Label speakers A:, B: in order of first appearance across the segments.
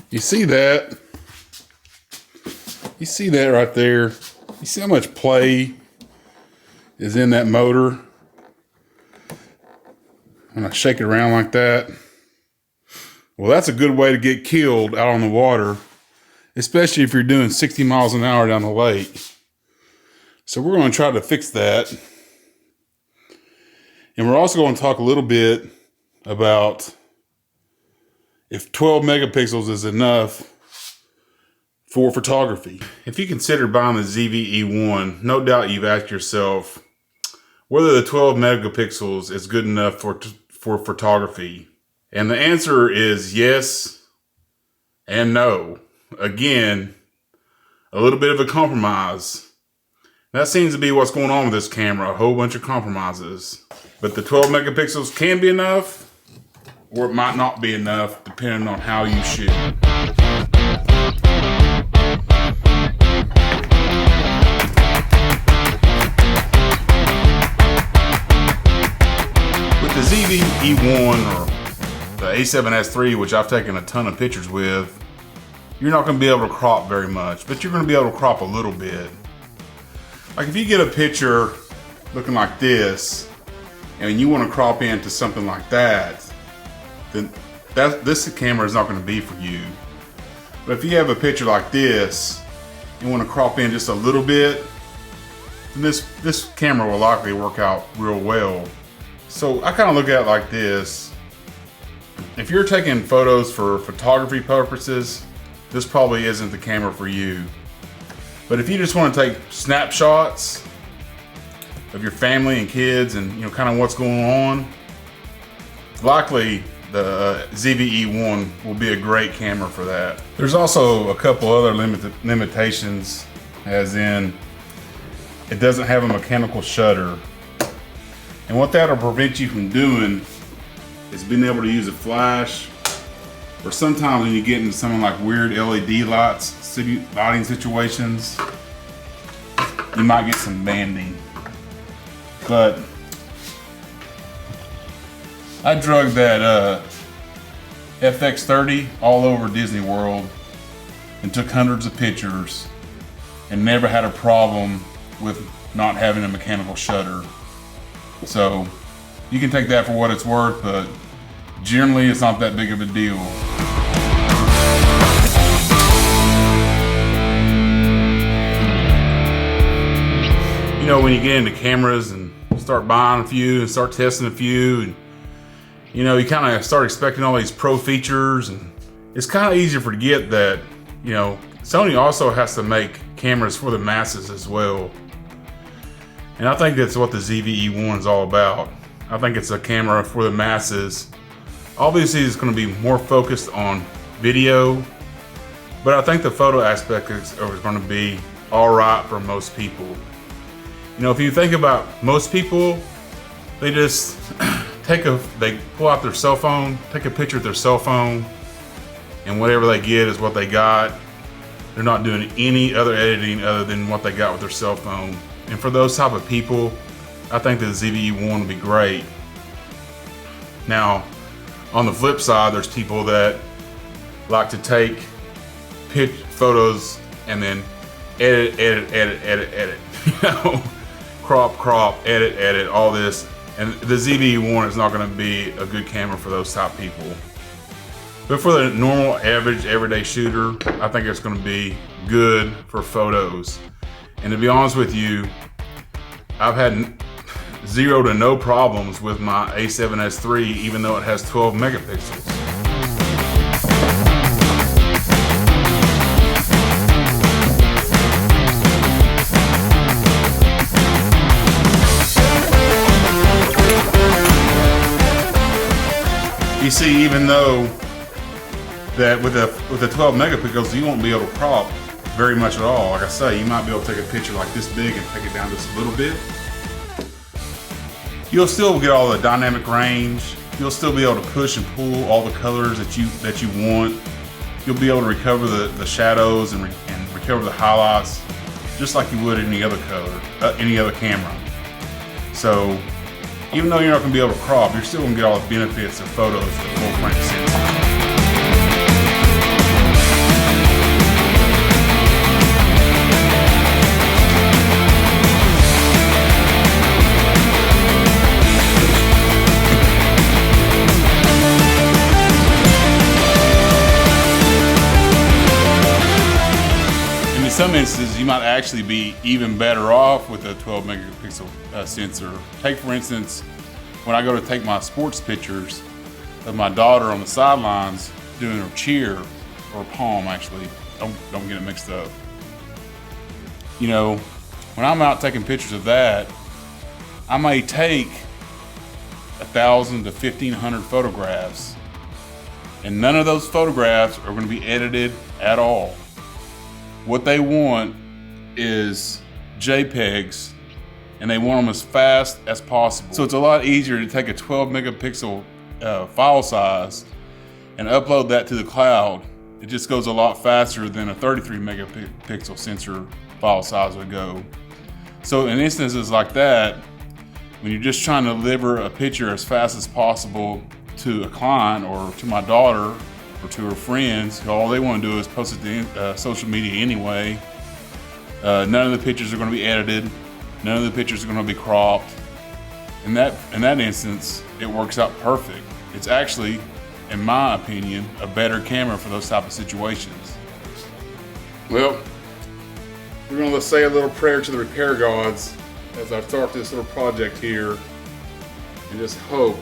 A: You see that? You see that right there? You see how much play is in that motor? When I shake it around like that. Well, that's a good way to get killed out on the water, especially if you're doing 60 miles an hour down the lake. So we're going to try to fix that. And we're also going to talk a little bit about if 12 megapixels is enough for photography. If you consider buying the ZV E1, no doubt you've asked yourself whether the 12 megapixels is good enough for photography. And the answer is yes and no. Again, a little bit of a compromise. That seems to be what's going on with this camera, a whole bunch of compromises. But the 12 megapixels can be enough, or it might not be enough, depending on how you shoot. With the ZV E1 or the A7S III, which I've taken a ton of pictures with, you're not going to be able to crop very much, but you're going to be able to crop a little bit. Like if you get a picture looking like this, and you want to crop into something like that, then this camera is not going to be for you. But if you have a picture like this, you want to crop in just a little bit, then this camera will likely work out real well. So I kind of look at it like this. If you're taking photos for photography purposes, this probably isn't the camera for you. But if you just want to take snapshots of your family and kids and kind of what's going on, likely the ZV E1 will be a great camera for that. There's also a couple other limitations, as in it doesn't have a mechanical shutter. And what that'll prevent you from doing is being able to use a flash, or sometimes when you get into something like weird LED lighting situations, you might get some banding. But I drug that FX30 all over Disney World and took hundreds of pictures and never had a problem with not having a mechanical shutter. So you can take that for what it's worth, but generally it's not that big of a deal. You know, when you get into cameras and start buying a few and start testing a few, and you kind of start expecting all these pro features, and it's kind of easy to forget that Sony also has to make cameras for the masses as well. And I think that's what the ZV E1 is all about. I think it's a camera for the masses. Obviously it's going to be more focused on video, but I think the photo aspect is going to be all right for most people. If you think about most people, they just they pull out their cell phone, take a picture with their cell phone, and whatever they get is what they got. They're not doing any other editing other than what they got with their cell phone. And for those type of people, I think the ZV E1 would be great. Now, on the flip side, there's people that like to take photos and then edit. Crop, edit, all this. And the ZV E1 is not going to be a good camera for those type people. But for the normal, average, everyday shooter, I think it's going to be good for photos. And to be honest with you, I've had 0 to no problems with my A7S III, even though it has 12 megapixels. You see, even though that with the 12 megapixels, you won't be able to crop very much at all. Like I say, you might be able to take a picture like this big and take it down just a little bit. You'll still get all the dynamic range. You'll still be able to push and pull all the colors that you want. You'll be able to recover the shadows and recover the highlights just like you would any other camera. So even though you're not going to be able to crop, you're still going to get all the benefits of photos at full frame sensor. some instances, you might actually be even better off with a 12 megapixel sensor. Take, for instance, when I go to take my sports pictures of my daughter on the sidelines doing her cheer, or palm actually, don't get it mixed up. You know, when I'm out taking pictures of that, I may take 1,000 to 1,500 photographs, and none of those photographs are going to be edited at all. What they want is JPEGs, and they want them as fast as possible. So it's a lot easier to take a 12 megapixel file size and upload that to the cloud. It just goes a lot faster than a 33 megapixel sensor file size would go. So in instances like that, when you're just trying to deliver a picture as fast as possible to a client or to my daughter or to her friends, all they want to do is post it to social media anyway. None of the pictures are going to be edited. None of the pictures are going to be cropped. In that instance, it works out perfect. It's actually, in my opinion, a better camera for those type of situations. Well, we're going to say a little prayer to the repair gods as I start this little project here, and just hope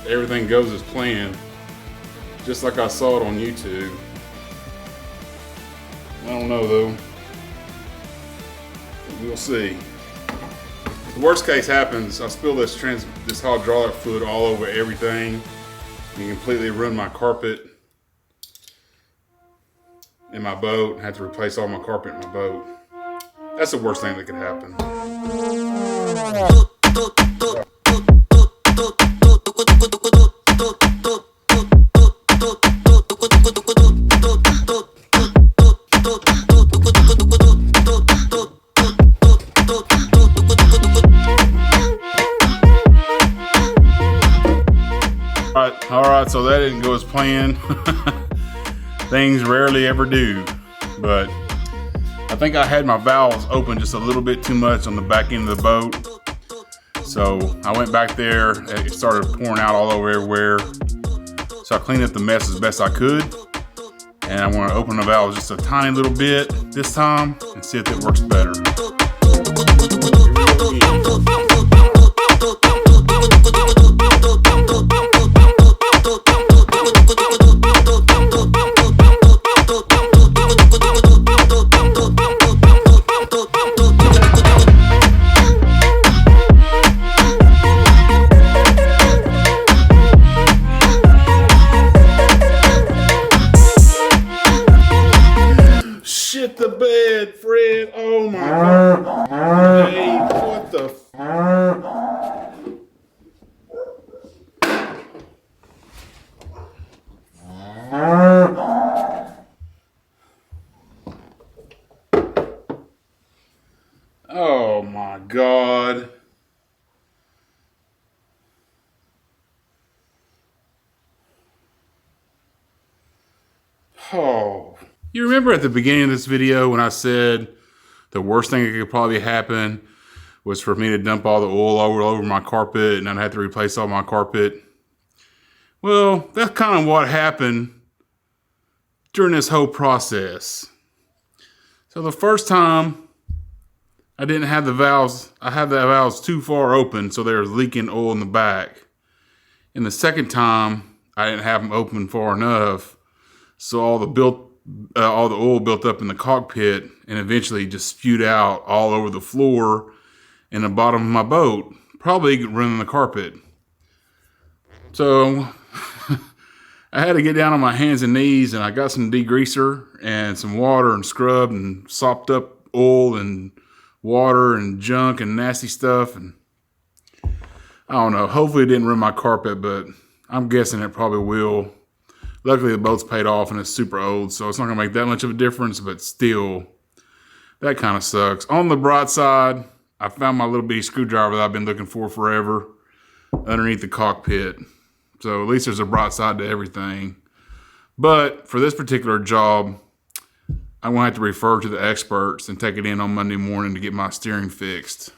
A: everything goes as planned, just like I saw it on YouTube. I don't know though. We'll see. If the worst case happens, I spill this hydraulic fluid all over everything and completely ruin my carpet in my boat and have to replace all my carpet in my boat. That's the worst thing that could happen. All right, so that didn't go as planned. Things rarely ever do, but I think I had my valves open just a little bit too much on the back end of the boat. So I went back there and it started pouring out all over everywhere. So I cleaned up the mess as best I could. And I want to open the valves just a tiny little bit this time and see if it works better. Shit the bed, Fred. Oh my God. Hey, what the Oh my God. Oh. You remember at the beginning of this video when I said the worst thing that could probably happen was for me to dump all the oil over my carpet and I'd have to replace all my carpet? Well, that's kind of what happened during this whole process. So the first time I didn't have the valves, I had the valves too far open, so they were leaking oil in the back. And the second time I didn't have them open far enough, so all the oil built up in the cockpit and eventually just spewed out all over the floor and the bottom of my boat, probably running the carpet. So I had to get down on my hands and knees, and I got some degreaser and some water and scrubbed and sopped up oil and water and junk and nasty stuff. And I don't know, hopefully it didn't ruin my carpet, but I'm guessing it probably will. Luckily, the boat's paid off and it's super old, so it's not going to make that much of a difference, but still, that kind of sucks. On the bright side, I found my little bitty screwdriver that I've been looking for forever underneath the cockpit. So at least there's a bright side to everything. But for this particular job, I'm going to have to refer to the experts and take it in on Monday morning to get my steering fixed.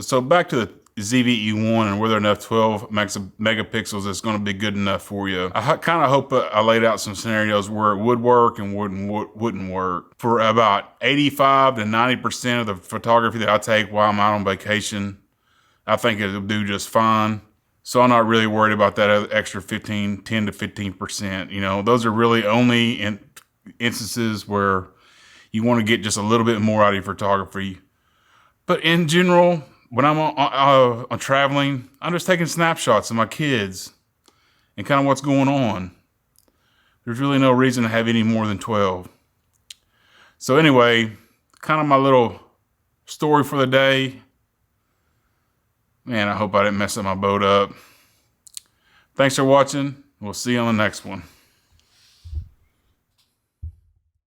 A: So back to the ZV E1 and whether enough 12 megapixels is going to be good enough for you. I kind of hope I laid out some scenarios where it would work and wouldn't work. For about 85 to 90% of the photography that I take while I'm out on vacation, I think it'll do just fine. So I'm not really worried about that extra 10 to 15%. You know, those are really only instances where you want to get just a little bit more out of your photography. But in general, when I'm on traveling, I'm just taking snapshots of my kids and kind of what's going on. There's really no reason to have any more than 12. So anyway, kind of my little story for the day. Man, I hope I didn't mess up my boat up. Thanks for watching. We'll see you on the next one.